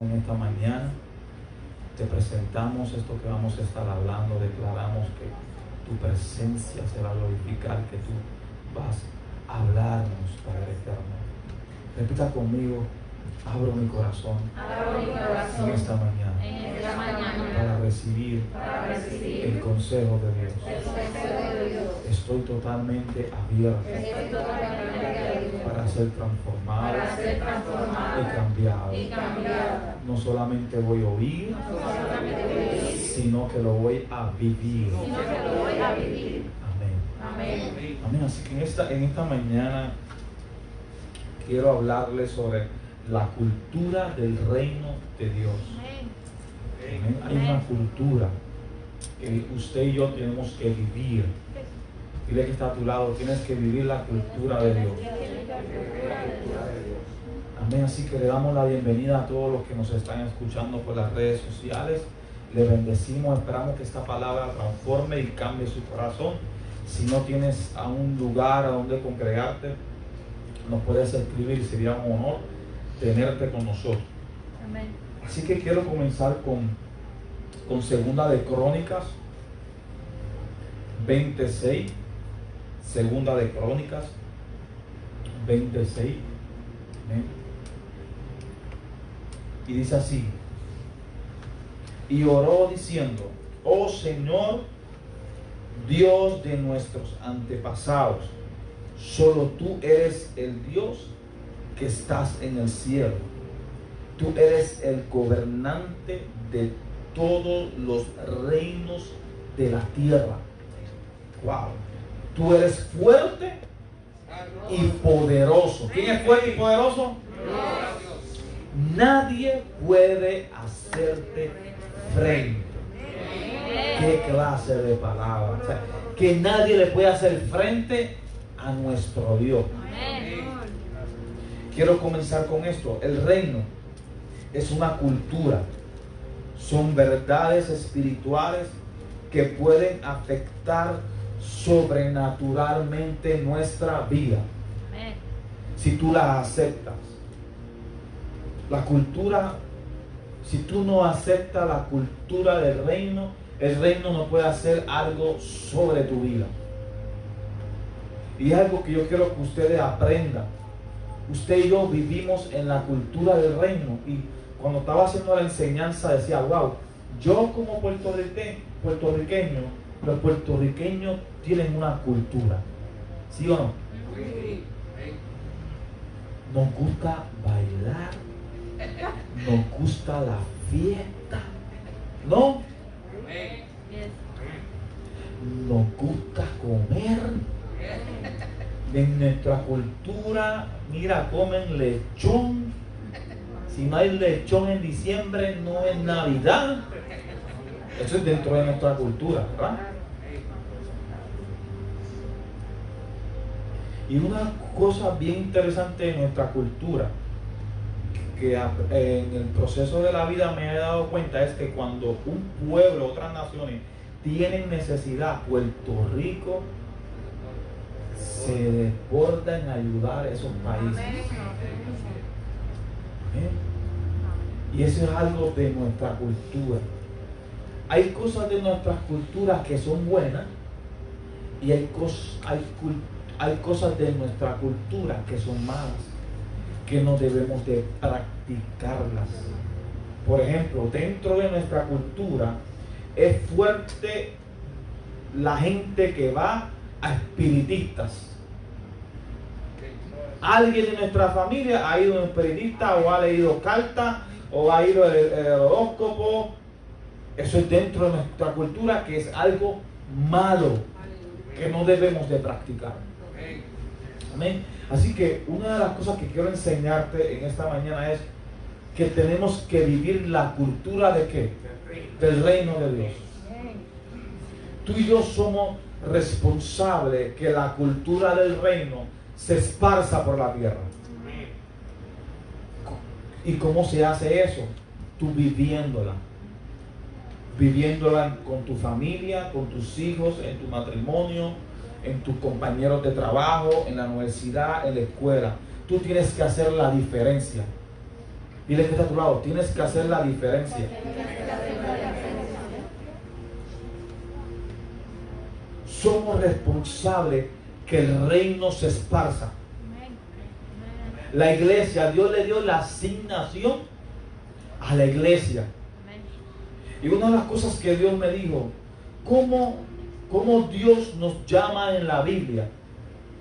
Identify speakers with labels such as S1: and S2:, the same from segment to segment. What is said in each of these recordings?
S1: En esta mañana te presentamos esto que vamos a estar hablando. Declaramos que tu presencia se va a glorificar, que tú vas a hablarnos, Padre eterno. Repita conmigo: abro mi corazón, en esta mañana para recibir el consejo de Dios. Estoy totalmente abierto para ser transformado y cambiado. No solamente voy a oír, sino que lo voy a vivir. Amén. Así que en esta mañana quiero hablarles sobre la cultura del reino de Dios. Amén. Hay una cultura que usted y yo tenemos que vivir. Dile que está a tu lado: tienes que vivir la cultura de Dios. Amén. Así que le damos la bienvenida a todos los que nos están escuchando por las redes sociales. Le bendecimos, esperamos que esta palabra transforme y cambie su corazón. Si no tienes a un lugar a donde congregarte, nos puedes escribir, sería un honor tenerte con nosotros. Amén. Así que quiero comenzar con Segunda de Crónicas 26. Segunda de Crónicas 26. Amén. Y dice así: y oró diciendo: oh Señor, Dios de nuestros antepasados, solo tú eres el Dios que estás en el cielo. Tú eres el gobernante de todos los reinos de la tierra. Wow. Tú eres fuerte y poderoso. ¿Quién es fuerte y poderoso? Dios. Nadie puede hacerte frente. ¿Qué clase de palabra? O sea, que nadie le puede hacer frente a nuestro Dios. Quiero comenzar con esto. El reino es una cultura. Son verdades espirituales que pueden afectar sobrenaturalmente nuestra vida. Si tú la aceptas. La cultura, si tú no aceptas la cultura del reino, el reino no puede hacer algo sobre tu vida. Y es algo que yo quiero que ustedes aprendan. Usted y yo vivimos en la cultura del reino. Y cuando estaba haciendo la enseñanza decía: wow, yo como puertorriqueño, los puertorriqueños tienen una cultura. ¿Sí o no? Nos gusta bailar, nos gusta la fiesta, ¿no? Nos gusta comer. En nuestra cultura, mira, comen lechón. Si no hay lechón en diciembre, no es Navidad. Eso es dentro de nuestra cultura, ¿verdad? Y una cosa bien interesante de nuestra cultura, que en el proceso de la vida me he dado cuenta, es que cuando un pueblo, otras naciones, tienen necesidad, Puerto Rico se desborda en ayudar a esos países. ¿Eh? Y eso es algo de nuestra cultura. Hay cosas de nuestras culturas que son buenas y hay cosas de nuestra cultura que son malas, que no debemos de practicarlas. Por ejemplo, dentro de nuestra cultura es fuerte la gente que va a espiritistas. Alguien de nuestra familia ha ido a un espiritista, o ha leído cartas, o ha ido el horóscopo. Eso es dentro de nuestra cultura, que es algo malo, que no debemos de practicar. Amén. Así que una de las cosas que quiero enseñarte en esta mañana es que tenemos que vivir la cultura de ¿qué? Del reino de Dios. Tú y yo somos responsables que la cultura del reino se esparza por la tierra. ¿Y cómo se hace eso? Tú viviéndola con tu familia, con tus hijos, en tu matrimonio, en tus compañeros de trabajo, en la universidad, en la escuela. Tú tienes que hacer la diferencia. Dile que está a tu lado, tienes que hacer la diferencia. Somos responsables que el reino se esparza. La iglesia, Dios le dio la asignación a la iglesia. Y una de las cosas que Dios me dijo, ¿cómo Dios nos llama en la Biblia?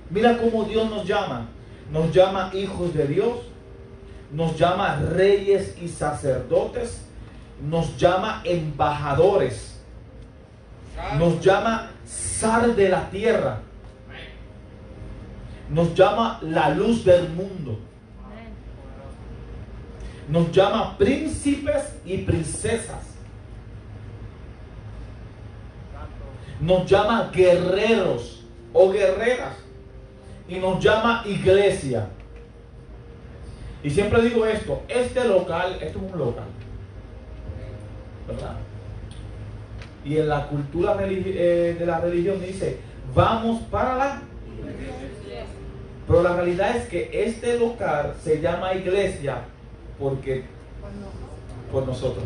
S1: Mira cómo Dios nos llama. Nos llama hijos de Dios, nos llama reyes y sacerdotes, nos llama embajadores, nos llama sal de la tierra, nos llama la luz del mundo, nos llama príncipes y princesas, nos llama guerreros o guerreras y nos llama iglesia. Y siempre digo esto, esto es un local, ¿verdad? Y en la cultura de la religión dice, vamos para la iglesia. Pero la realidad es que este local se llama iglesia porque por nosotros.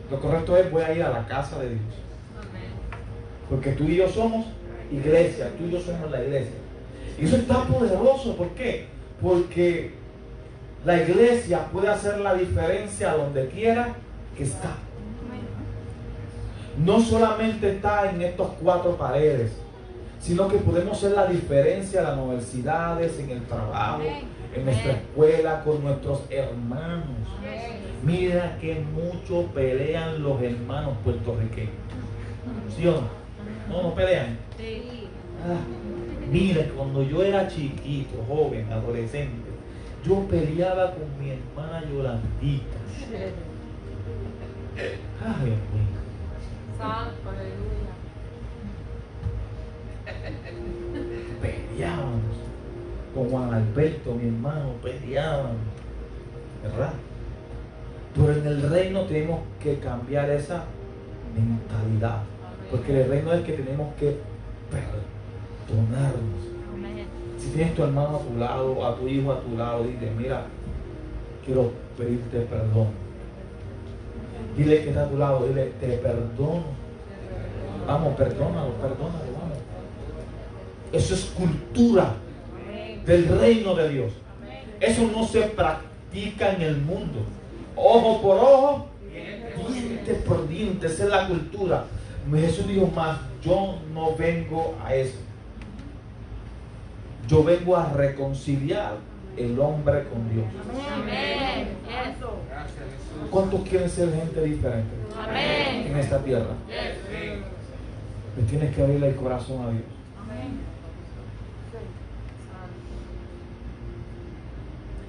S1: Lo correcto es, voy a ir a la casa de Dios. Porque tú y yo somos iglesia, tú y yo somos la iglesia. Y eso está poderoso, ¿por qué? Porque la iglesia puede hacer la diferencia donde quiera que está. No solamente está en estas 4 paredes, sino que podemos hacer la diferencia en las universidades, en el trabajo, en nuestra escuela, con nuestros hermanos. Mira que mucho pelean los hermanos puertorriqueños. ¿Sí o no? No pelean. Mira, cuando yo era chiquito, joven, adolescente, yo peleaba con mi hermana Yolandita. Ay, Dios mío.
S2: Santo, aleluya.
S1: Peleábamos con Juan Alberto, mi hermano, peleábamos, ¿verdad? Pero en el reino tenemos que cambiar esa mentalidad, porque el reino es que tenemos que perdonarnos. Si tienes tu hermano a tu lado, a tu hijo a tu lado, dile, mira, quiero pedirte perdón. Dile que está a tu lado, dile, te perdono. Vamos, perdónalo, vamos. Eso es cultura del reino de Dios. Eso no se practica en el mundo. Ojo por ojo, diente por diente, esa es la cultura. Jesús dijo más, yo no vengo a eso. Yo vengo a reconciliar el hombre con Dios.
S2: Amén.
S1: ¿Cuántos quieren ser gente diferente en esta tierra? Me tienes que abrirle el corazón a Dios.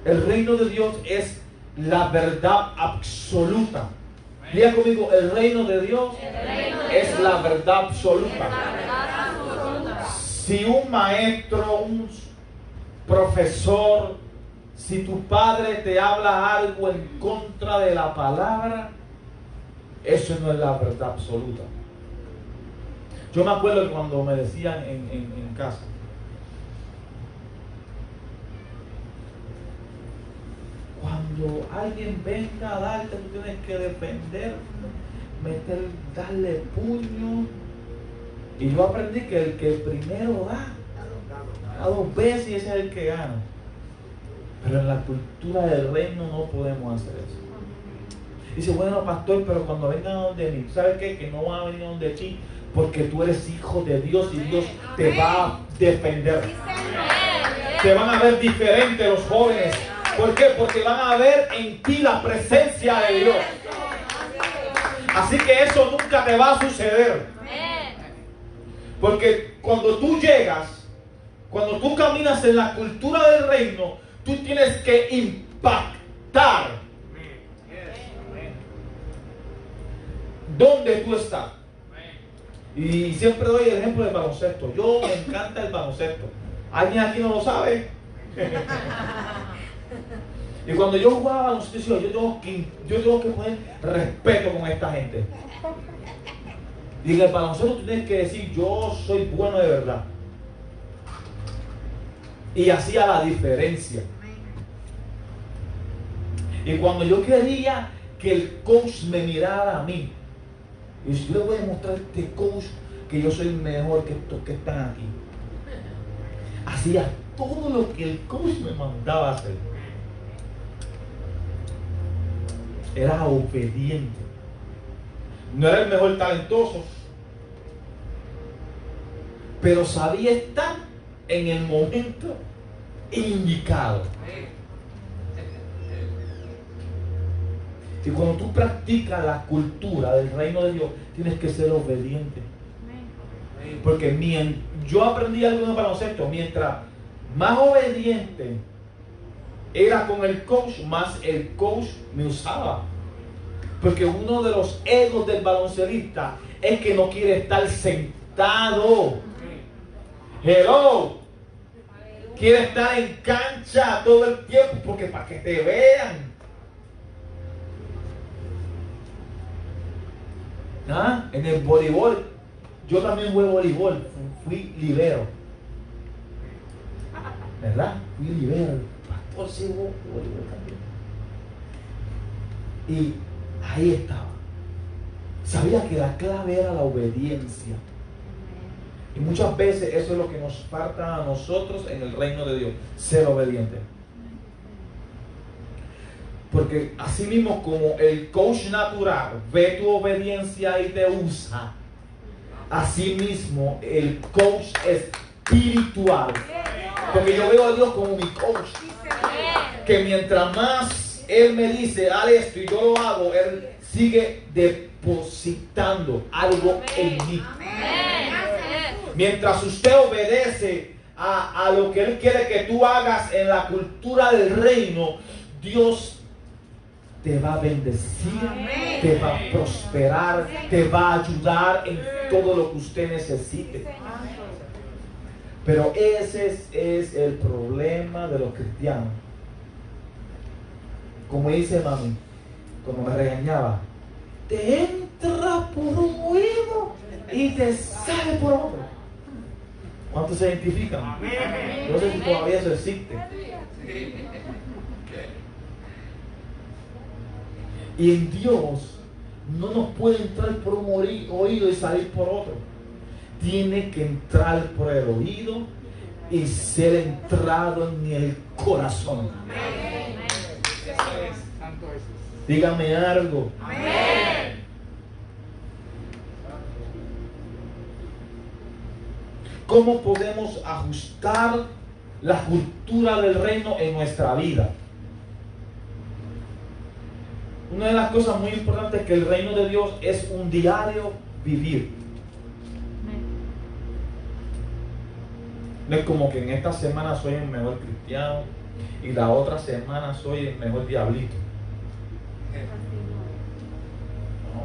S1: El reino de Dios es la verdad absoluta. Diga conmigo, el reino de Dios es la verdad absoluta. Si un maestro, un profesor, si tu padre te habla algo en contra de la palabra, eso no es la verdad absoluta. Yo me acuerdo cuando me decían en casa, cuando alguien venga a darte, tú tienes que defender, darle puño. Y yo aprendí que el que primero da 2 veces y ese es el que gana. Pero en la cultura del reino no podemos hacer eso. Dice, bueno, pastor, pero cuando vengan donde mí, ¿sabes qué? Que no van a venir donde ti, porque tú eres hijo de Dios y Dios te va a defender. Te van a ver diferente los jóvenes. ¿Por qué? Porque van a ver en ti la presencia de Dios. Así que eso nunca te va a suceder. Porque cuando tú llegas, cuando tú caminas en la cultura del reino, tú tienes que impactar donde tú estás. Y siempre doy el ejemplo del baloncesto. Yo me encanta el baloncesto. ¿Alguien aquí no lo sabe? Y cuando yo jugaba baloncesto, yo tengo que poner respeto con esta gente. Y en el baloncesto tú tienes que decir, yo soy bueno de verdad. Y hacía la diferencia. Y cuando yo quería que el coach me mirara a mí, y yo le voy a demostrar a este coach que yo soy mejor que estos que están aquí, hacía todo lo que el coach me mandaba a hacer. Era obediente. No era el mejor talentoso, pero sabía estar en el momento indicado. Y cuando tú practicas la cultura del reino de Dios, tienes que ser obediente. Porque yo aprendí algo en el baloncesto, mientras más obediente era con el coach, más el coach me usaba. Porque uno de los egos del baloncelista es que no quiere estar sentado. Hello. Quiere estar en cancha todo el tiempo, porque para que te vean. ¿Ah? En el voleibol, yo también jugué voleibol, fui libero. ¿Verdad? Fui libero. El pastor sí jugó voleibol también. Y ahí estaba. Sabía que la clave era la obediencia. Y muchas veces eso es lo que nos falta a nosotros en el reino de Dios, ser obediente. Porque así mismo como el coach natural ve tu obediencia y te usa, así mismo el coach espiritual. Porque yo veo a Dios como mi coach. Que mientras más Él me dice, haz esto y yo lo hago, Él sigue depositando algo en mí. Mientras usted obedece a lo que Él quiere que tú hagas en la cultura del reino, Dios te va a bendecir, te va a prosperar, te va a ayudar en todo lo que usted necesite. Pero ese es el problema de los cristianos. Como dice mami, cuando me regañaba, te entra por un oído y te sale por otro. ¿Cuántos se identifican? No sé si todavía eso existe. Y en Dios no nos puede entrar por un oído y salir por otro. Tiene que entrar por el oído y ser entrado en el corazón. Dígame algo. ¿Cómo podemos ajustar la cultura del reino en nuestra vida? Una de las cosas muy importantes es que el reino de Dios es un diario vivir. No es como que en esta semana soy el mejor cristiano y la otra semana soy el mejor diablito.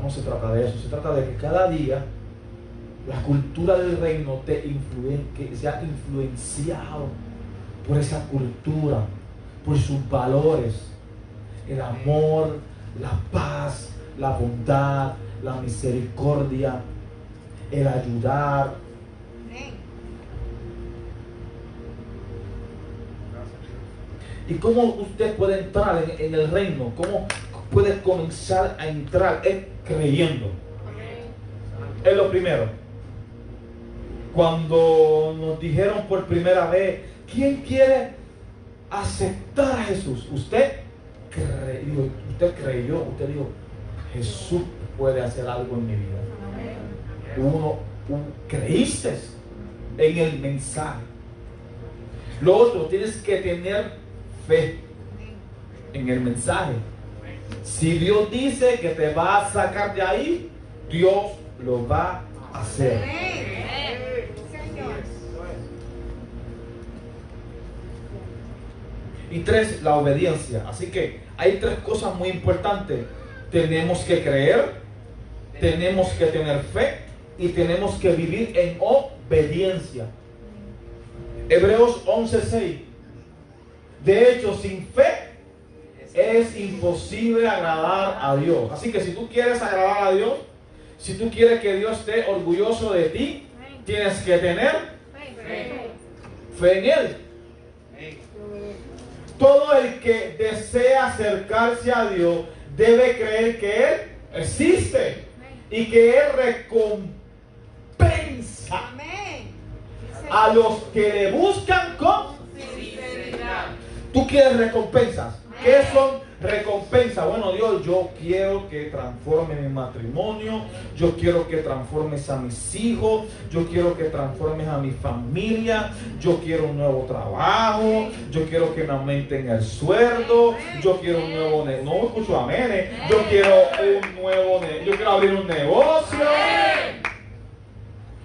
S1: No se trata de eso. Se trata de que cada día la cultura del reino que sea influenciado por esa cultura, por sus valores, el amor, la paz, la bondad, la misericordia, el ayudar. ¿Y cómo usted puede entrar en el reino? ¿Cómo puede comenzar a entrar? Es creyendo. Es lo primero. Cuando nos dijeron por primera vez, ¿quién quiere aceptar a Jesús? Usted creyó, usted dijo, Jesús puede hacer algo en mi vida. Creíste en el mensaje. Lo otro, tienes que tener fe en el mensaje. Si Dios dice que te va a sacar de ahí, Dios lo va a hacer. Y 3, la obediencia. Así que hay 3 cosas muy importantes. Tenemos que creer, tenemos que tener fe y tenemos que vivir en obediencia. Hebreos 11:6. De hecho, sin fe es imposible agradar a Dios. Así que si tú quieres agradar a Dios, si tú quieres que Dios esté orgulloso de ti, tienes que tener fe en Él. todo el que desea acercarse a Dios debe creer que Él existe y que Él recompensa a los que le buscan con sinceridad. ¿Tú quieres recompensas? ¿Qué son recompensas? Bueno, Dios, yo quiero que transforme mi matrimonio, yo quiero que transformes a mis hijos, yo quiero que transformes a mi familia, yo quiero un nuevo trabajo, yo quiero que me aumenten el sueldo, yo quiero un nuevo negocio, no escucho amén, yo quiero un nuevo yo quiero abrir un negocio.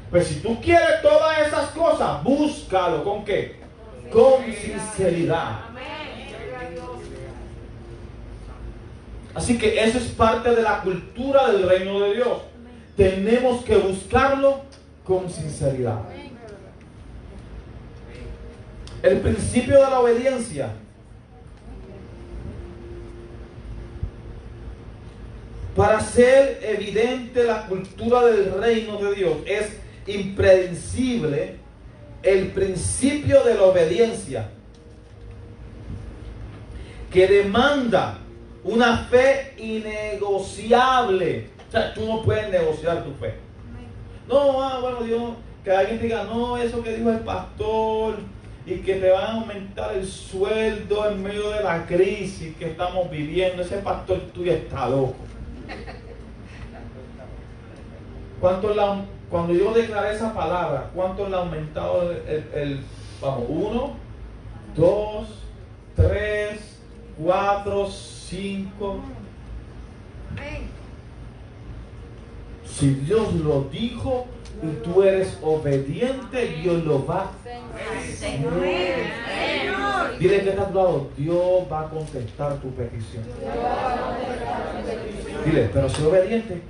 S1: Pues si tú quieres todas esas cosas, búscalo. ¿Con qué? Con sinceridad. Así que eso es parte de la cultura del reino de Dios. Tenemos que buscarlo con sinceridad. El principio de la obediencia. Para hacer evidente la cultura del reino de Dios, es impredecible el principio de la obediencia, que demanda una fe innegociable. O sea, tú no puedes negociar tu fe. No, bueno, Dios, que alguien diga, no, eso que dijo el pastor, y que te van a aumentar el sueldo en medio de la crisis que estamos viviendo, ese pastor tuyo está loco. Cuando yo declaré esa palabra, ¿cuánto le ha aumentado vamos, 1, 2, 3, 4, 5? Si Dios lo dijo y tú eres obediente, Dios lo va a hacer. Dile que está a tu lado, Dios va a contestar tu petición. Dile, pero soy obediente.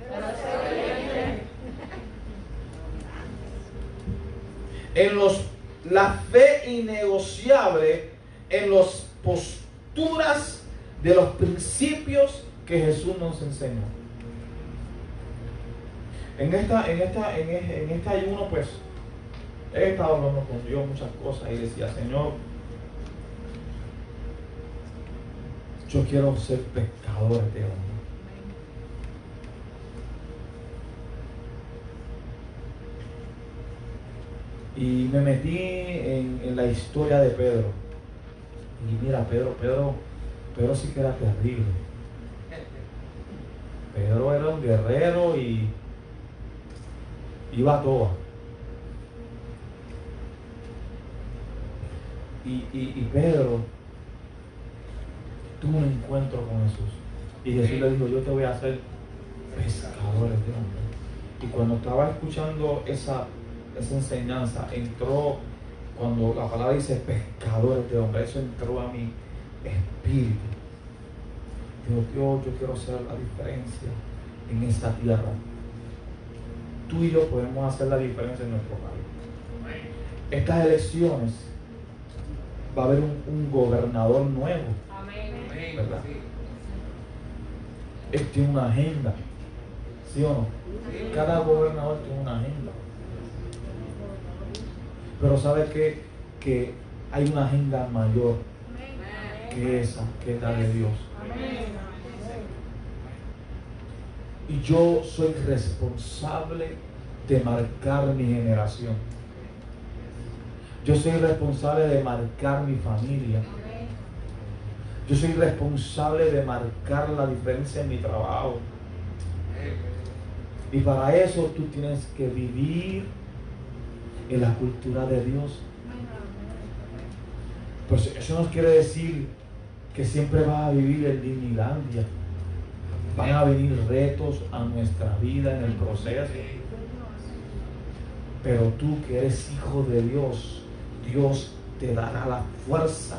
S1: La fe innegociable en las posturas de los principios que Jesús nos enseñó. En este ayuno, pues, he estado hablando con Dios muchas cosas y decía, Señor, yo quiero ser pescador de hombres. Y me metí en la historia de Pedro. Y mira, Pedro sí que era terrible. Pedro era un guerrero y iba a toa. Y Pedro tuvo un encuentro con Jesús. Y Jesús le dijo, yo te voy a hacer pescadores de hombres. Y cuando estaba escuchando esa enseñanza, entró, cuando la palabra dice pescadores de hombres, eso entró a mi espíritu. Digo, Dios, yo quiero hacer la diferencia en esta tierra. Tú y yo podemos hacer la diferencia en nuestro país. Estas elecciones va a haber un gobernador nuevo. ¿Verdad? Él tiene una agenda. ¿Sí o no? Cada gobernador tiene una agenda. Pero ¿sabe qué? Que hay una agenda mayor que esa, que es la de Dios. Y yo soy responsable de marcar mi generación. Yo soy responsable de marcar mi familia. Yo soy responsable de marcar la diferencia en mi trabajo. Y para eso tú tienes que vivir en la cultura de Dios. Pues eso no quiere decir que siempre vas a vivir en Disneylandia. Van a venir retos a nuestra vida en el proceso. Pero tú que eres hijo de Dios, Dios te dará la fuerza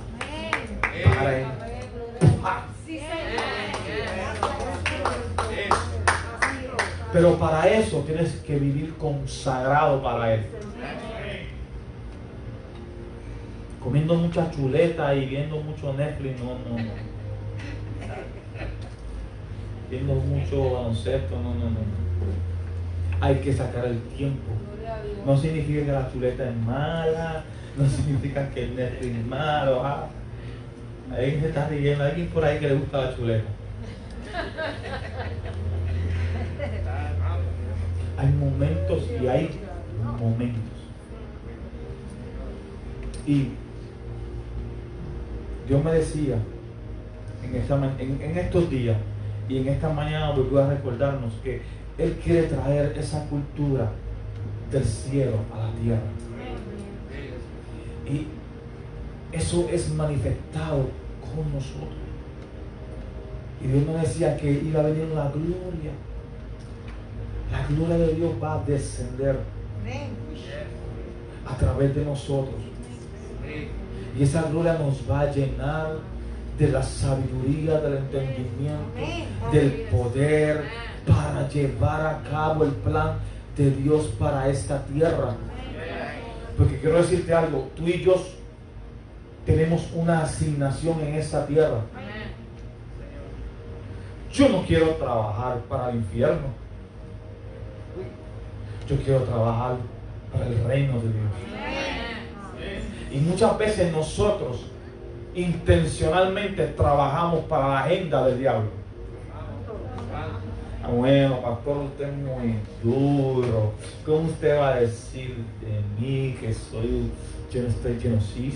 S1: para empujar. Pero para eso tienes que vivir consagrado para Él. Comiendo mucha chuleta y viendo mucho Netflix, no. Viendo mucho baloncesto, no. Hay que sacar el tiempo. No significa que la chuleta es mala, no significa que el Netflix es malo. Alguien se está riendo, alguien por ahí que le gusta la chuleta. Hay momentos y hay momentos. Y Dios me decía en estos días y en esta mañana volvió a recordarnos que Él quiere traer esa cultura del cielo a la tierra. Y eso es manifestado con nosotros. Y Dios nos decía que iba a venir la gloria. La gloria de Dios va a descender a través de nosotros. Y esa gloria nos va a llenar de la sabiduría, del entendimiento, del poder para llevar a cabo el plan de Dios para esta tierra. Porque quiero decirte algo, tú y yo tenemos una asignación en esta tierra. Yo no quiero trabajar para el infierno. Yo quiero trabajar para el reino de Dios. Y muchas veces nosotros intencionalmente trabajamos para la agenda del diablo. Bueno, pastor, usted es muy duro. ¿Cómo usted va a decir de mí que soy, yo no estoy lleno? Sí.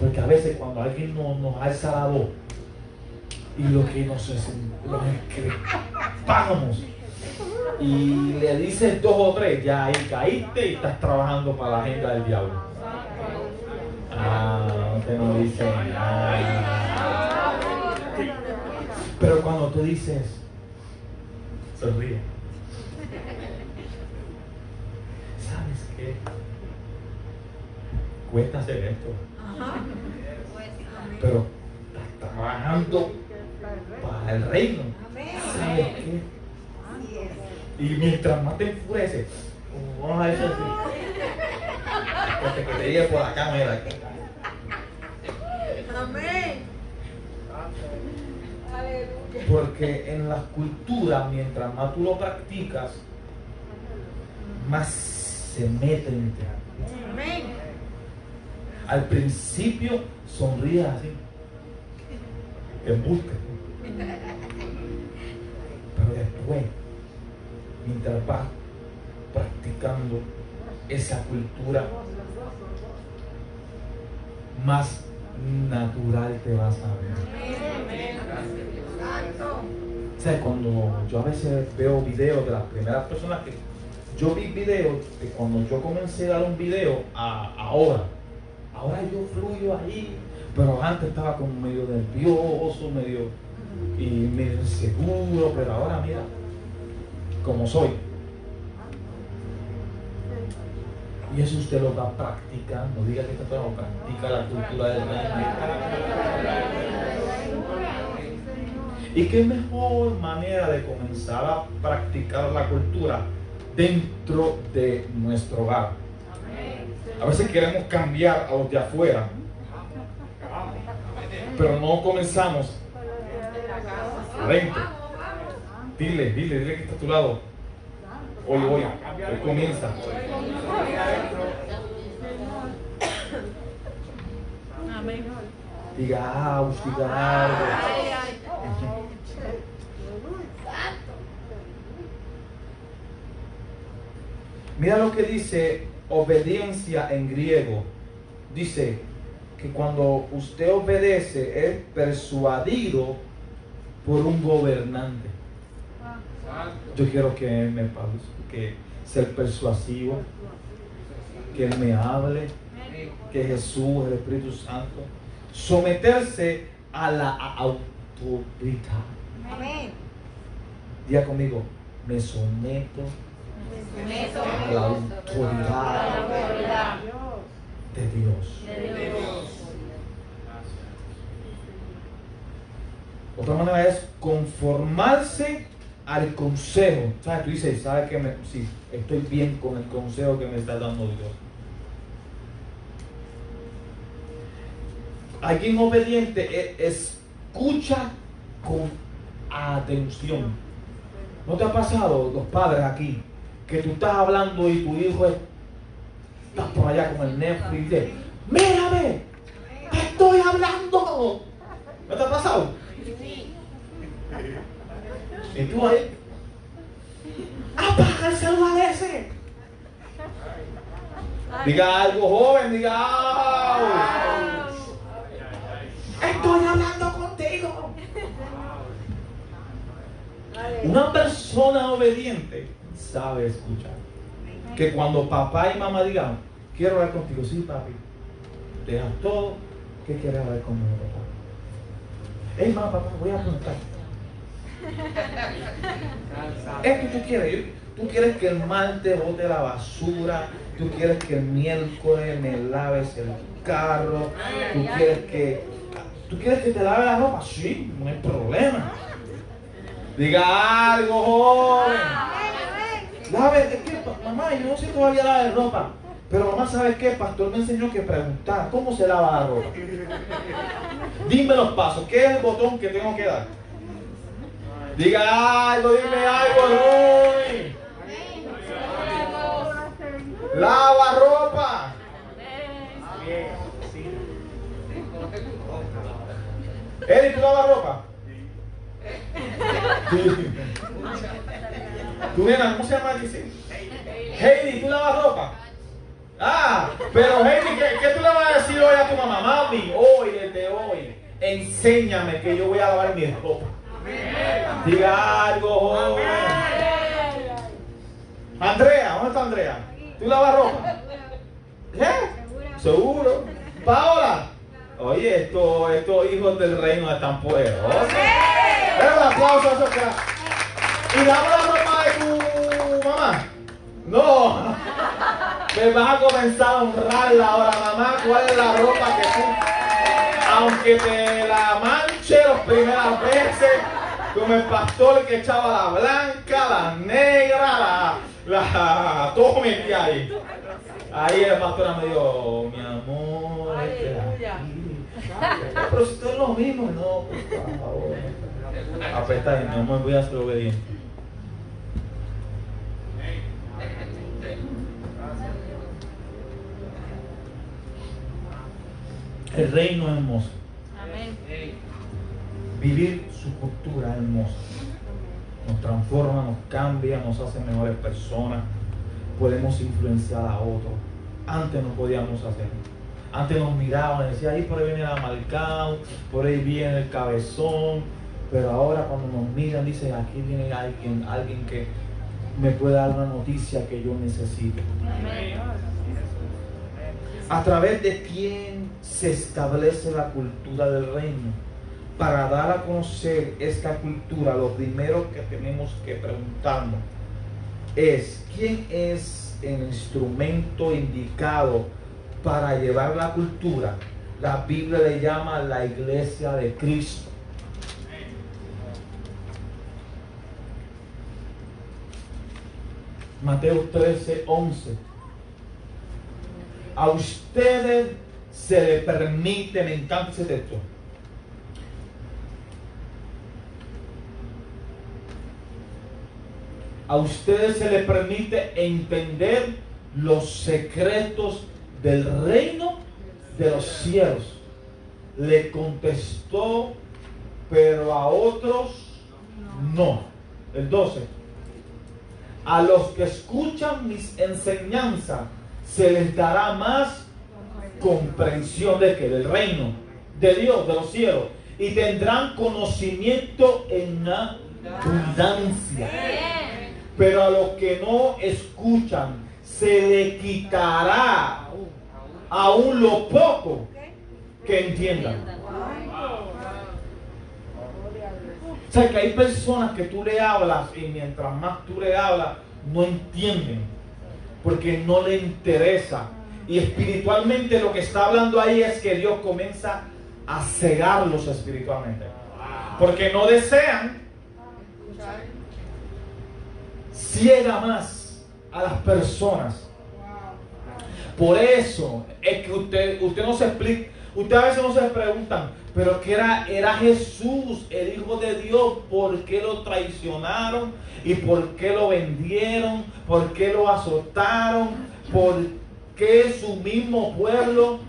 S1: Porque a veces cuando alguien nos alza la voz y lo que nos increpamos y le dices 2 o 3, ya ahí caíste y estás trabajando para la agenda del diablo. Usted no dice nada. Pero cuando tú dices, sonríe. ¿Sabes qué? Cuesta hacer esto. Pero estás trabajando para el reino. ¿Sabes qué? Y mientras más te enfureces, vamos a decir así. Que te llegue por acá, mira.
S2: Amén.
S1: Porque en las culturas, mientras más tú lo practicas, más se mete en ti.
S2: Amén.
S1: Al principio sonríes así, en busca. Pero después, mientras vas practicando esa cultura, más natural te vas a ver. O sea, cuando yo a veces veo videos de las primeras personas que yo vi videos de cuando yo comencé a dar un video a ahora yo fluyo ahí, pero antes estaba como medio nervioso, medio inseguro, pero ahora mira como soy. Y eso usted lo va practicando. Diga que usted lo practica la cultura del reino. ¿Y qué mejor manera de comenzar a practicar la cultura dentro de nuestro hogar? A veces queremos cambiar a los de afuera, pero no comenzamos adentro. Dile que está a tu lado. Hoy comienza. Diga algo. Mira lo que dice obediencia en griego. Dice que cuando usted obedece es persuadido por un gobernante. Yo quiero que Él me parle, que ser persuasivo, que Él me hable, que Jesús, el Espíritu Santo, someterse a la autoridad.
S2: Amén.
S1: Diga conmigo, me someto a la autoridad de Dios. Otra manera es conformarse al consejo. ¿Sabes? Tú dices, ¿sabes qué? Sí, estoy bien con el consejo que me está dando Dios. Alguien obediente escucha con atención. ¿No te ha pasado, los padres aquí, que tú estás hablando y tu hijo está por allá con el Netflix y dice, mírame, te estoy hablando? ¿No te ha pasado? Y tú ahí, apaga el celular ese. Diga algo, joven, diga, estoy hablando contigo. Una persona obediente sabe escuchar. Que cuando papá y mamá digan, quiero hablar contigo, sí, papi, dejas todo. ¿Qué quieres hablar conmigo, papá? Hey, mamá, papá, voy a preguntar. Es que tú quieres que el martes bote la basura, tú quieres que el miércoles me laves el carro, tú quieres que te lave la ropa, sí, no hay problema. Diga algo, joven. Es que mamá, yo no sé todavía lavar ropa, pero mamá, ¿sabes qué? El pastor me enseñó que preguntar cómo se lava la ropa. Dime los pasos, ¿qué es el botón que tengo que dar? Diga algo, dime algo, Roy. Lava ropa. Eric, ¿tú lavas ropa? ¿Tu nena, cómo se llama aquí? Heidi, ¿tú lavas ropa? Ah, pero Heidi, ¿qué tú le vas a decir hoy a tu mamá? Mami, hoy, desde hoy, enséñame que yo voy a lavar mi ropa. Diga algo, joven. Andrea, ¿dónde está Andrea? ¿Tú lavas ropa? ¿Seguro? Paola. Oye, estos hijos del reino están poderosos. Pero un aplauso a esos cracks. ¿Y lavas la ropa de tu mamá? No. Me vas a comenzar a honrarla ahora, mamá. ¿Cuál es la ropa que tú, aunque te la manche las primeras veces, como el pastor que echaba la blanca, la negra, todo metía ahí? Ahí el pastor me dijo, mi amor, pero si esto es lo mismo, no, por favor. Apesta, mi amor, voy a ser obediente. El reino es hermoso. Amén. Vivir su cultura es hermosa. Nos transforma, nos cambia, nos hace mejores personas. Podemos influenciar a otros. Antes no podíamos hacerlo. Antes nos miraban y decían, ahí por ahí viene el amalcao, por ahí viene el cabezón. Pero ahora cuando nos miran dicen, aquí viene alguien que me puede dar una noticia que yo necesito. Amén. A través de quién se establece la cultura del reino. Para dar a conocer esta cultura, lo primero que tenemos que preguntarnos es, ¿quién es el instrumento indicado para llevar la cultura? La Biblia le llama la iglesia de Cristo. Mateo 13:11. A ustedes se les permite, me encanta ese texto. A ustedes se les permite entender los secretos del reino de los cielos. Le contestó, pero a otros no. El 12. A los que escuchan mis enseñanzas se les dará más comprensión de que del reino de Dios, de los cielos, y tendrán conocimiento en abundancia. Pero a los que no escuchan se le quitará aún lo poco que entiendan. O sea que hay personas que tú le hablas y mientras más tú le hablas no entienden porque no le interesa. Y espiritualmente lo que está hablando ahí es que Dios comienza a cegarlos espiritualmente porque no desean. Ciega más a las personas. Por eso es que usted no se explica. Ustedes a veces no se preguntan, pero que era Jesús, el Hijo de Dios, ¿por qué lo traicionaron? ¿Y por qué lo vendieron? ¿Por qué lo azotaron? ¿Por qué su mismo pueblo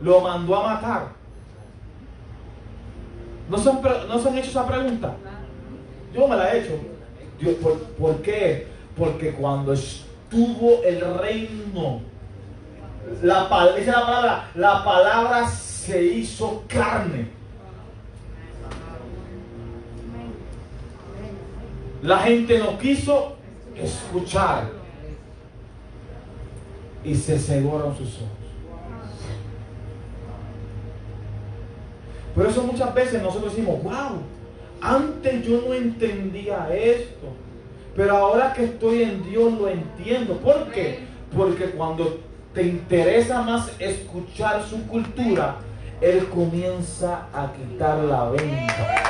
S1: lo mandó a matar? ¿No se han hecho esa pregunta? Yo me la he hecho. ¿Por qué? Porque cuando estuvo el reino, dice la palabra, la palabra se hizo carne. La gente no quiso escuchar y se cegaron sus ojos. Por eso muchas veces nosotros decimos, wow, antes yo no entendía esto, pero ahora que estoy en Dios lo entiendo. ¿Por qué? Porque cuando te interesa más escuchar su cultura, Él comienza a quitar la venda.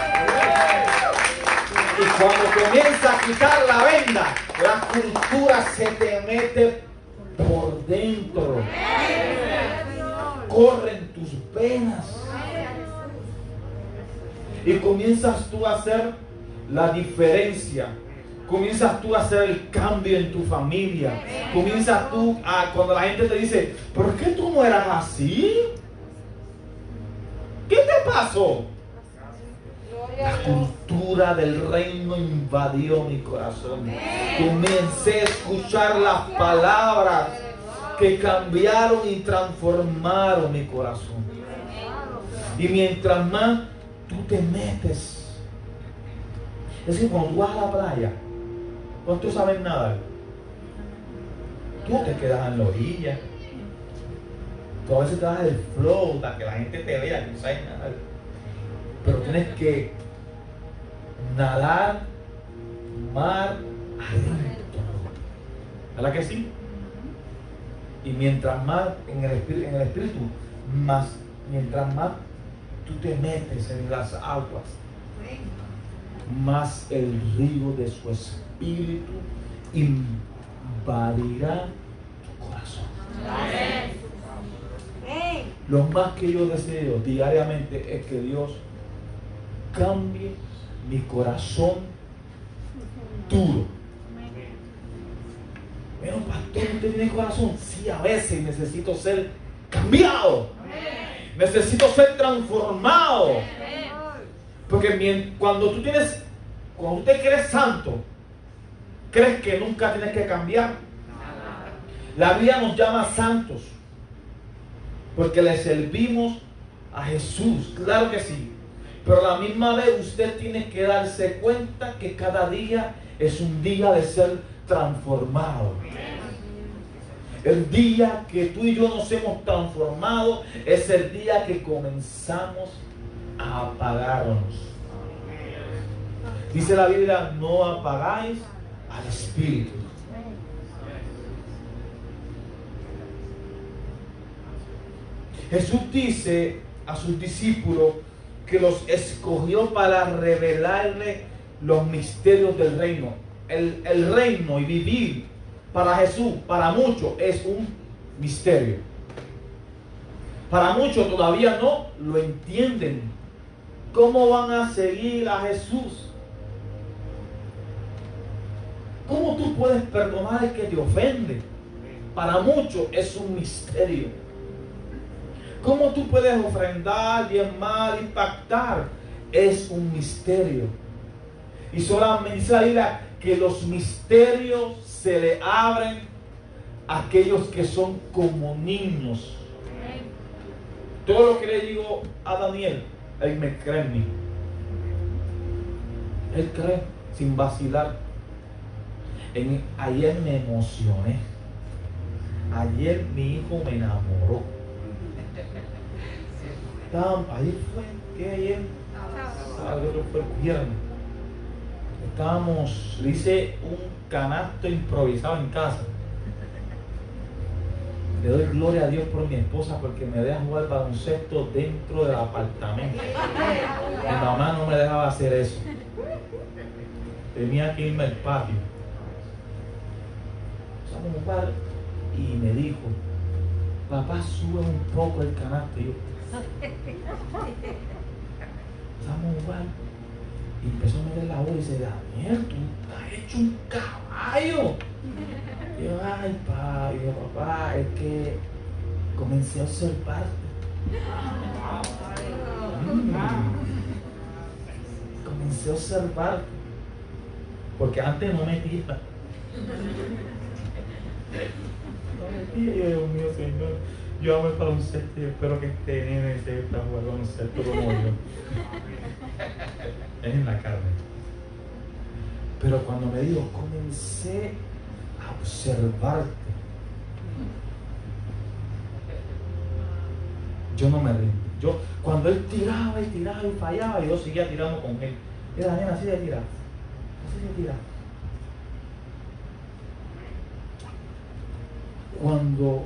S1: Y cuando comienza a quitar la venda, la cultura se te mete por dentro. Corren tus venas. Y comienzas tú a hacer la diferencia. Comienzas tú a hacer el cambio en tu familia. Comienzas tú a, cuando la gente te dice, ¿por qué tú no eras así? ¿Qué te pasó? La cultura del reino invadió mi corazón. Comencé a escuchar las palabras que cambiaron y transformaron mi corazón. Y mientras más tú te metes, es que cuando tú vas a la playa, cuando tú sabes nadar, tú te quedas en la orilla. Tú a veces te das el flow para que la gente te vea que tú sabes nadar. Pero tienes que nadar mar adentro. ¿Verdad que sí? Y mientras más en el espíritu, mientras más tú te metes en las aguas, más el río de su espíritu invadirá tu corazón. Lo más que yo deseo diariamente es que Dios cambie mi corazón duro. Pero pastor, ¿usted tiene corazón? Sí, a veces necesito ser cambiado. Necesito ser transformado. Porque cuando tú te crees santo, crees que nunca tienes que cambiar. La Biblia nos llama santos porque le servimos a Jesús, claro que sí. Pero a la misma vez usted tiene que darse cuenta que cada día es un día de ser transformado. El día que tú y yo nos hemos transformado es el día que comenzamos a apagarnos. Dice la Biblia, no apagáis al Espíritu. Jesús dice a sus discípulos que los escogió para revelarle los misterios del reino. El reino y vivir para Jesús, para muchos, es un misterio. Para muchos todavía no lo entienden. ¿Cómo van a seguir a Jesús? ¿Cómo tú puedes perdonar al que te ofende? Para muchos es un misterio. ¿Cómo tú puedes ofrendar, diezmar, impactar? Es un misterio. Y solamente dice la Biblia que los misterios se le abren a aquellos que son como niños. Todo lo que le digo a Daniel, él me cree en mí. Él cree sin vacilar. Ayer me emocioné. Ayer mi hijo me enamoró. Ayer fue, ¿qué ayer? Sábado fue el viernes. Le hice un canasto improvisado en casa. Le doy gloria a Dios por mi esposa porque me deja jugar baloncesto dentro del apartamento. Mi mamá no me dejaba hacer eso. Tenía que irme al patio. Vamos a jugar y me dijo, papá, sube un poco el canasto. Y yo, vamos a jugar. Y empezó a meter la voz y dice, Daniel, tú estás hecho un caballo. Y yo, papá, es que comencé a observarte. comencé a observar, porque antes no metía. Dios mío, Señor, yo amo el baloncesto y espero que este nene se está jugando baloncesto como yo. Es en la carne. Pero cuando me dijo, comencé a observarte. Yo no me rindo. Yo, cuando él tiraba y tiraba y fallaba, yo seguía tirando con él. Era nena, así de tirar. Así de tirar. Cuando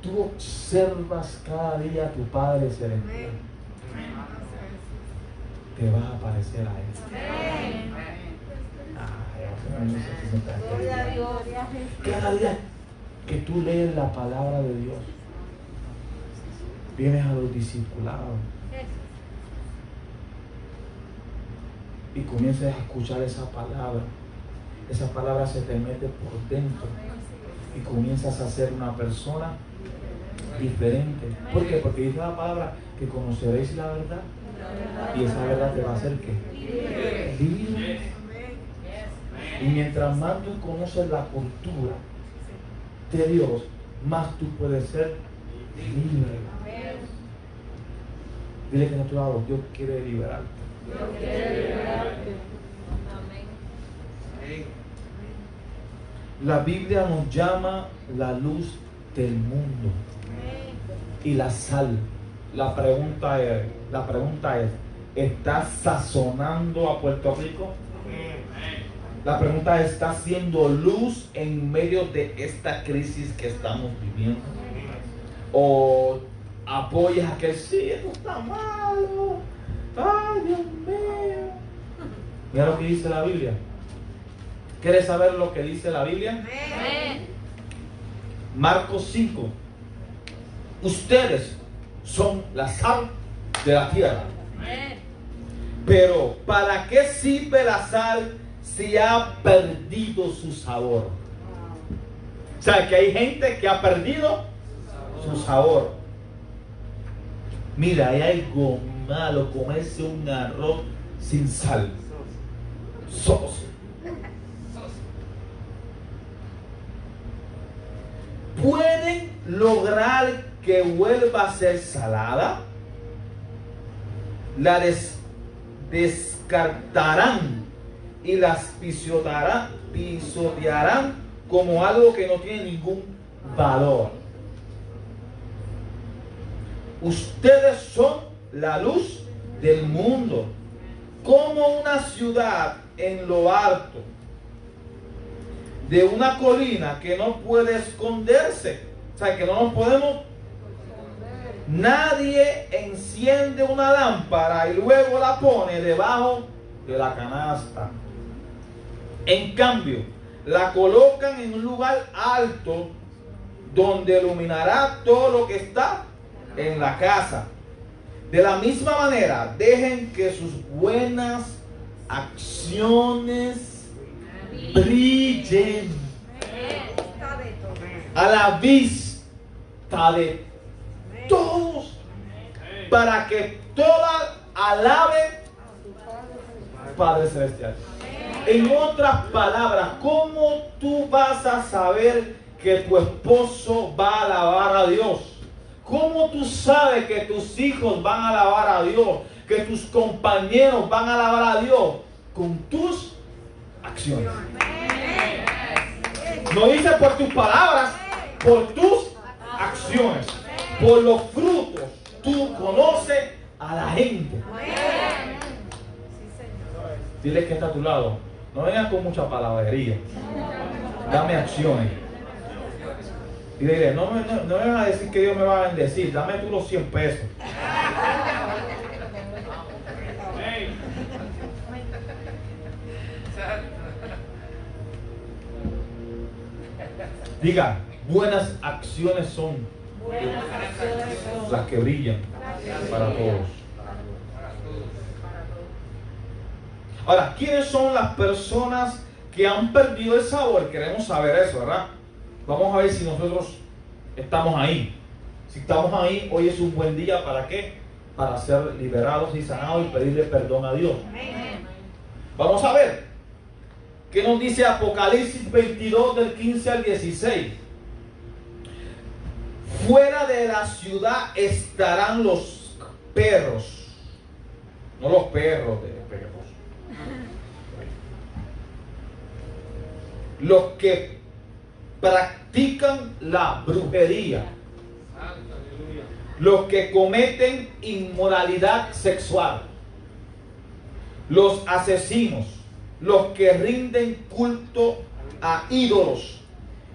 S1: tú observas cada día a tu Padre Celestial, te vas a parecer a Él.
S2: Gloria a Dios.
S1: Cada día que tú lees la palabra de Dios, vienes a los discipulados y comienzas a escuchar esa palabra se te mete por dentro y comienzas a ser una persona diferente. ¿Por qué? Porque dice la palabra que conoceréis la verdad y esa verdad te va a hacer ¿qué? Libre. Y mientras más tú conoces la cultura de Dios, más tú puedes ser libre. Dile que a tu lado, Dios quiere liberarte. La Biblia nos llama la luz del mundo y la sal. La pregunta es, ¿estás sazonando a Puerto Rico? La pregunta es, ¿estás haciendo luz en medio de esta crisis que estamos viviendo? ¿O apoyas a que sí, esto está malo? ¡Ay, Dios mío! Mira lo que dice la Biblia. ¿Quieres saber lo que dice la Biblia? Marcos 5. Ustedes son la sal de la tierra. Pero ¿para qué sirve la sal si ha perdido su sabor? O sea, que hay gente que ha perdido su sabor. Mira, hay algo malo comerse un arroz sin sal. Soso. ¿Pueden lograr que vuelva a ser salada? La descartarán y las pisotearán como algo que no tiene ningún valor. Ustedes son la luz del mundo, como una ciudad en lo alto de una colina que no puede esconderse. O sea, que no nos podemos. Nadie enciende una lámpara y luego la pone debajo de la canasta. En cambio, la colocan en un lugar alto donde iluminará todo lo que está en la casa. De la misma manera, dejen que sus buenas acciones brillen a la vista de todos, para que todas alaben al Padre Celestial. En otras palabras, ¿cómo tú vas a saber que tu esposo va a alabar a Dios? ¿Cómo tú sabes que tus hijos van a alabar a Dios? Que tus compañeros van a alabar a Dios con tus acciones. No dice por tus palabras, por tus acciones. Por los frutos tú conoces a la gente. Dile que está a tu lado. No vengas con mucha palabrería. Dame acciones. Y dile, no me van a decir que Dios me va a bendecir. Dame tú los 100 pesos. Diga, buenas acciones son las que brillan para todos. Ahora, ¿quiénes son las personas que han perdido el sabor? Queremos saber eso, ¿verdad? Vamos a ver si nosotros estamos ahí. Si estamos ahí, hoy es un buen día. ¿Para qué? Para ser liberados y sanados y pedirle perdón a Dios. Vamos a ver qué nos dice Apocalipsis 22 del 15 al 16. Fuera de la ciudad estarán los perros, no los perros de perros, los que practican la brujería, los que cometen inmoralidad sexual, los asesinos, los que rinden culto a ídolos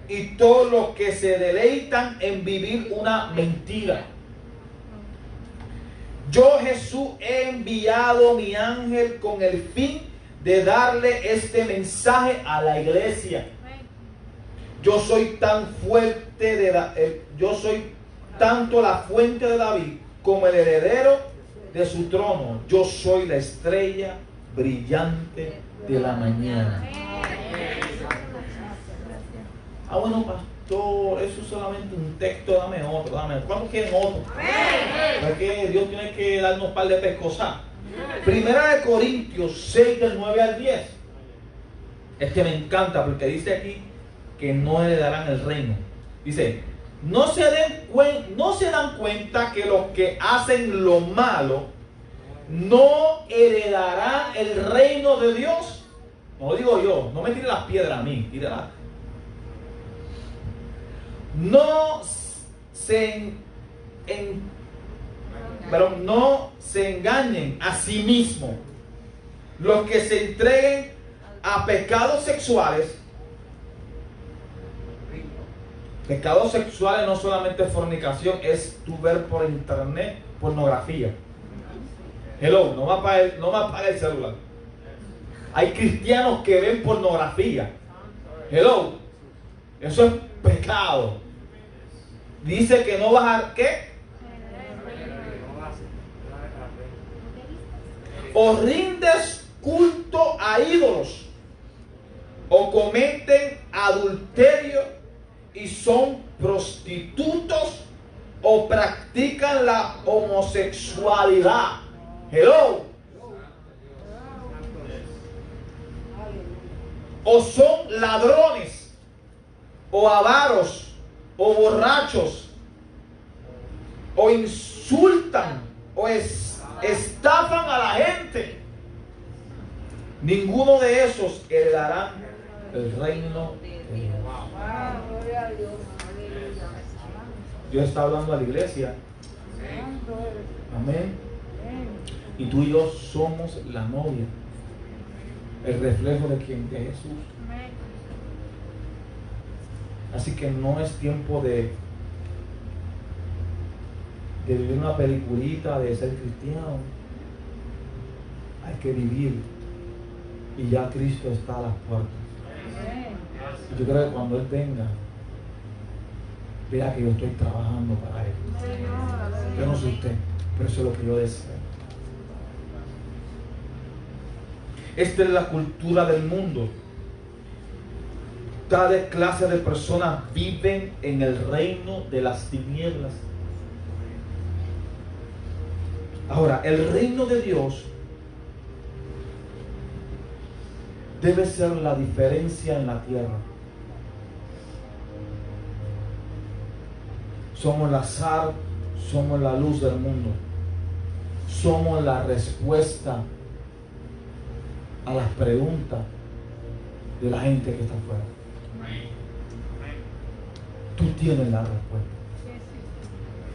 S1: y todos los que se deleitan en vivir una mentira. Yo, Jesús, he enviado mi ángel con el fin de darle este mensaje a la iglesia. Yo soy tan fuerte yo soy tanto la fuente de David como el heredero de su trono. Yo soy la estrella brillante de la mañana. Bueno, pastor, eso es solamente un texto, dame otro, dame otro. ¿Cuántos quieren otro? Porque Dios tiene que darnos un par de pescosas. Primera de Corintios 6 del 9 al 10. Este me encanta porque dice aquí que no heredarán el reino. Dice, no se dan cuenta que los que hacen lo malo no heredarán el reino de Dios. No lo digo yo, no me tire las piedras a mí, tírelas. No se engañen a sí mismos. Los que se entreguen a pecados sexuales. Pecados sexuales no solamente fornicación, es tu ver por internet pornografía. Hello, no me apague el celular. Hay cristianos que ven pornografía. Hello, eso es pecado. Dice que no vas a ¿qué? O rindes culto a ídolos, o cometen adulterio y son prostitutos, o practican la homosexualidad. Hello. O son ladrones, o avaros, o borrachos, o insultan, o estafan a la gente. Ninguno de esos heredarán el reino de Dios. Dios está hablando a la iglesia. Amén. Y tú y yo somos la novia, el reflejo de quién, de Jesús. Así que no es tiempo de vivir una peliculita de ser cristiano. Hay que vivir, y ya Cristo está a las puertas. Y yo creo que cuando Él venga, vea que yo estoy trabajando para Él. Yo no sé usted, pero eso es lo que yo deseo. Esta es la cultura del mundo. Cada clase de personas viven en el reino de las tinieblas. Ahora, el reino de Dios debe ser la diferencia en la tierra. Somos la sal, somos la luz del mundo. Somos la respuesta a las preguntas de la gente que está afuera. Tú tienes la respuesta.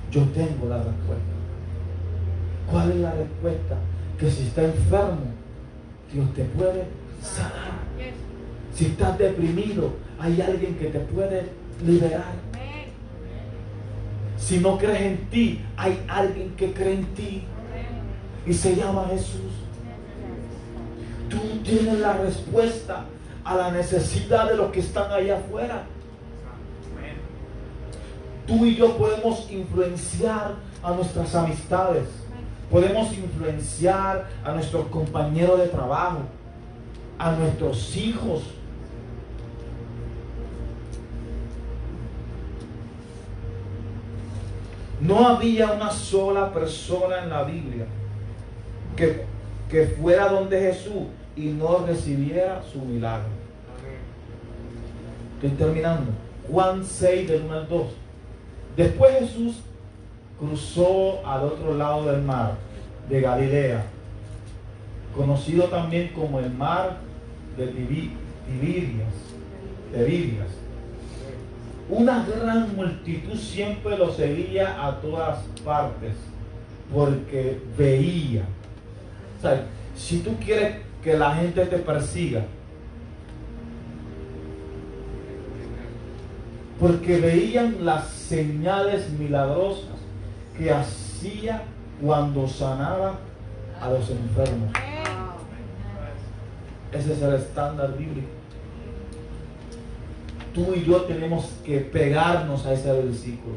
S1: Yo tengo la respuesta. ¿Cuál es la respuesta? Que si estás enfermo, Dios te puede sanar. Si estás deprimido, hay alguien que te puede liberar. Si no crees en ti, hay alguien que cree en ti y se llama Jesús. Tú tienes la respuesta a la necesidad de los que están allá afuera. Tú y yo podemos influenciar a nuestras amistades, podemos influenciar a nuestros compañeros de trabajo, a nuestros hijos. No había una sola persona en la Biblia que fuera donde Jesús y no recibiera su milagro. Estoy terminando. Juan 6 del 1 al 2. Después Jesús cruzó al otro lado del mar de Galilea, conocido también como el mar de Tiberias. Una gran multitud siempre lo seguía a todas partes porque veía. O sea, si tú quieres que la gente te persiga, porque veían las señales milagrosas que hacía cuando sanaba a los enfermos. Ese es el estándar bíblico. Tú y yo tenemos que pegarnos a ese versículo.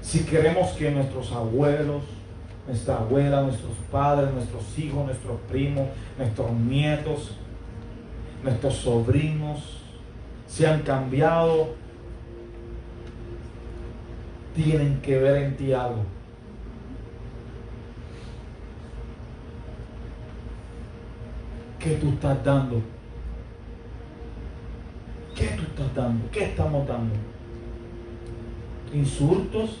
S1: Si queremos que nuestros abuelos, nuestra abuela, nuestros padres, nuestros hijos, nuestros primos, nuestros nietos, nuestros sobrinos sean cambiados, tienen que ver en ti algo. ¿Qué tú estás dando? ¿Qué tú estás dando? ¿Qué estamos dando? Insultos.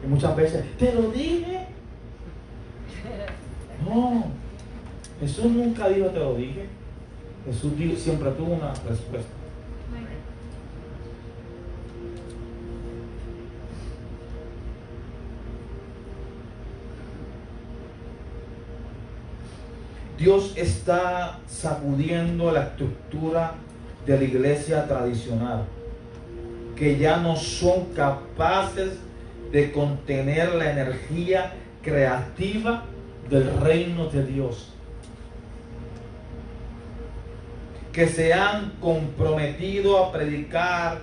S1: Y muchas veces, te lo dije. No. Jesús nunca dijo te lo dije. Jesús siempre tuvo una respuesta. Dios está sacudiendo la estructura de la iglesia tradicional, que ya no son capaces de contener la energía creativa del reino de Dios, que se han comprometido a predicar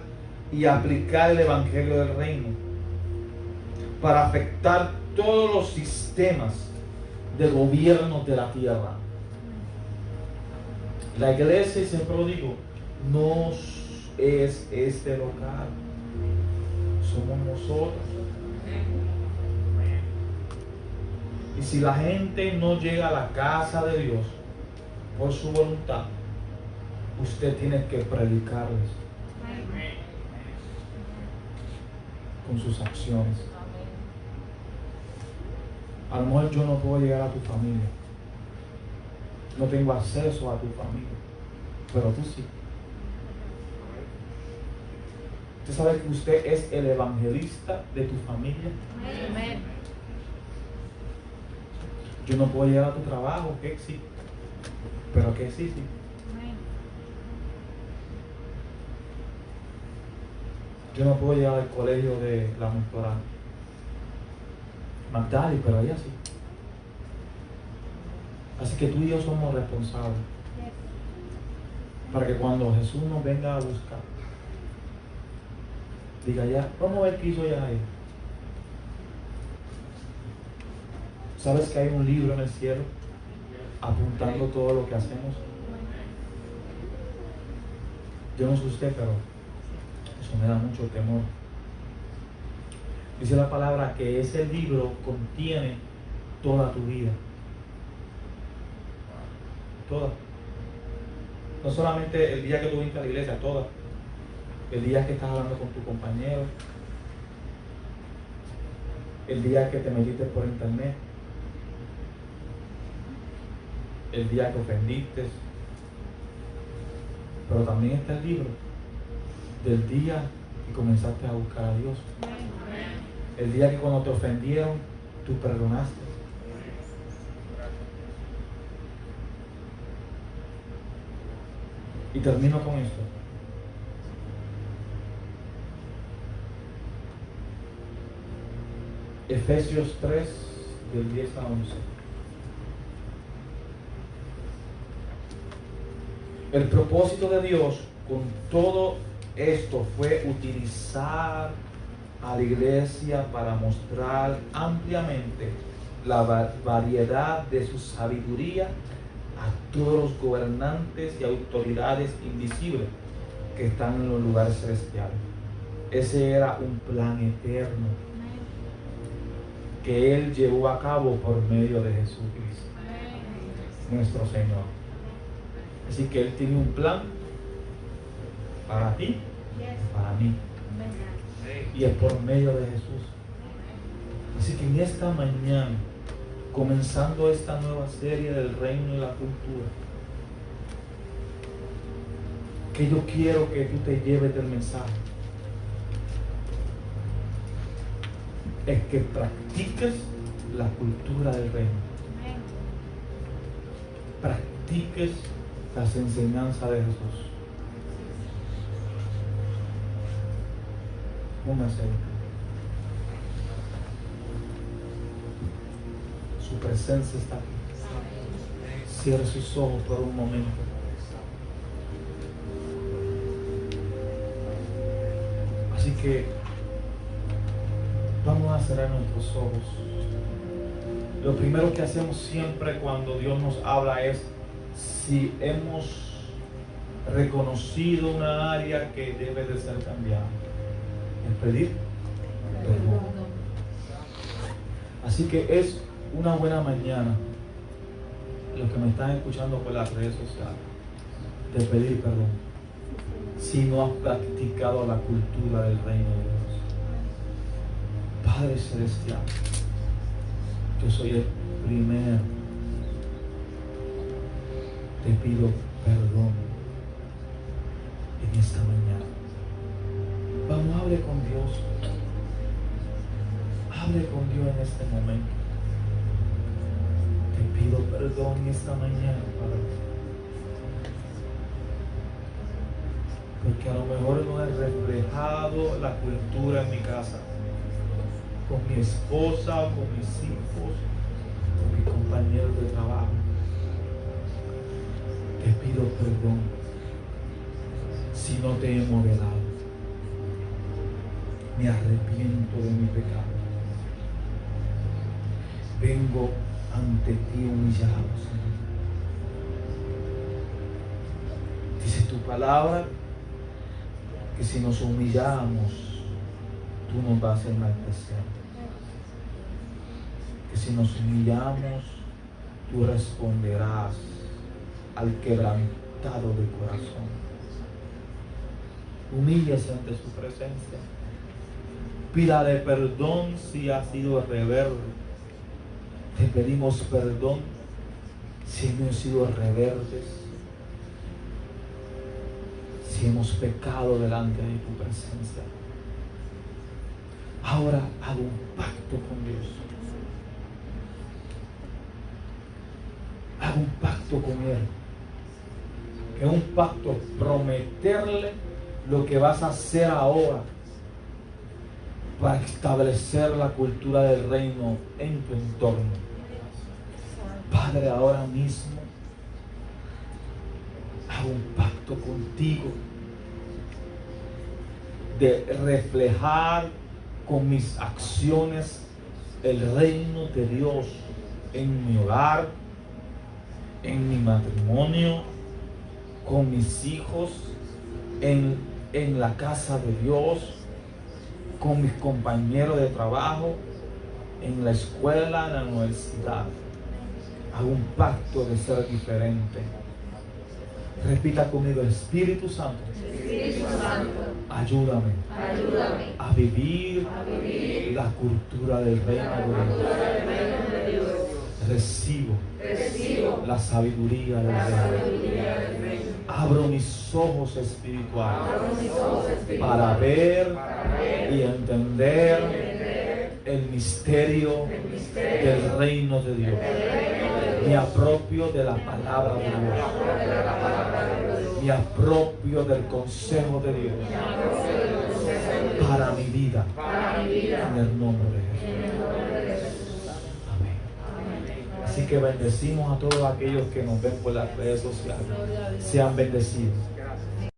S1: y aplicar el evangelio del reino para afectar todos los sistemas de gobierno de la tierra. La iglesia, y siempre lo digo, no es este local, somos nosotros. Y si la gente no llega a la casa de Dios por su voluntad, usted tiene que predicarles con sus acciones. A lo mejor yo no puedo llegar a tu familia, no tengo acceso a tu familia, pero tú sí. ¿Usted sabe que usted es el evangelista de tu familia? Amén. Yo no puedo llegar a tu trabajo, que sí, pero que sí, sí. Yo no puedo llegar al colegio de la doctora Magdali, pero ella sí. Así que tú y yo somos responsables para que cuando Jesús nos venga a buscar, diga ya, vamos a ver qué hizo ya ahí. ¿Sabes que hay un libro en el cielo apuntando todo lo que hacemos? Yo no sé usted, pero eso me da mucho temor. Dice la palabra que ese libro contiene toda tu vida. Toda. No solamente el día que tú viniste a la iglesia, toda. El día que estás hablando con tu compañero. El día que te metiste por internet. El día que ofendiste. Pero también está el libro del día que comenzaste a buscar a Dios. El día que cuando te ofendieron, tú perdonaste. Y termino con esto. Efesios 3, del 10 a 11. El propósito de Dios con todo esto fue utilizar a la iglesia para mostrar ampliamente la variedad de su sabiduría a todos los gobernantes y autoridades invisibles que están en los lugares celestiales. Ese era un plan eterno que Él llevó a cabo por medio de Jesucristo. nuestro Señor. Así que Él tiene un plan para ti, para mí. Y es por medio de Jesús. Así que en esta mañana, comenzando esta nueva serie del reino y la cultura, que yo quiero que tú te lleves del mensaje, es que practiques la cultura del reino. Practiques las enseñanzas de Jesús. Póngase. Su presencia está aquí. Cierre sus ojos por un momento. Así que vamos a cerrar nuestros ojos. Lo primero que hacemos siempre cuando Dios nos habla es si hemos reconocido una área que debe de ser cambiada. Es pedir perdón. Así que es una buena mañana, los que me están escuchando por las redes sociales, de pedir perdón si no has practicado la cultura del reino de Dios. Padre Celestial, yo soy el primero. Te pido perdón en esta mañana. Vamos, hable con Dios. Hable con Dios en este momento. Te pido perdón en esta mañana, Padre. Porque a lo mejor no he reflejado la cultura en mi casa, con mi esposa, con mis hijos, con mis compañeros de trabajo. Te pido perdón si no te he modelado. Me arrepiento de mi pecado. Vengo ante ti humillado, Señor. Dice tu palabra que si nos humillamos, tú nos vas a enaltecer. Que si nos humillamos, tú responderás al quebrantado de corazón. Humíllese ante su presencia. Pídale perdón si ha sido rebelde. Te pedimos perdón si hemos sido rebeldes, si hemos pecado delante de tu presencia. Ahora hago un pacto con Dios. Hago un pacto con Él. Que es un pacto, prometerle lo que vas a hacer ahora para establecer la cultura del reino en tu entorno. Padre, ahora mismo hago un pacto contigo de reflejar con mis acciones el reino de Dios en mi hogar, en mi matrimonio, con mis hijos, en la casa de Dios, con mis compañeros de trabajo, en la escuela, en la universidad. Hago un pacto de ser diferente. Repita conmigo: Espíritu Santo, ayúdame a vivir la cultura del reino de Dios. Recibo la sabiduría del reino. Abro mis ojos espirituales para ver y entender el misterio del reino de Dios. Me apropio de la palabra de Dios. Me apropio del consejo de Dios para mi vida. En el nombre de Jesús. Amén. Así que bendecimos a todos aquellos que nos ven por las redes sociales. Sean bendecidos.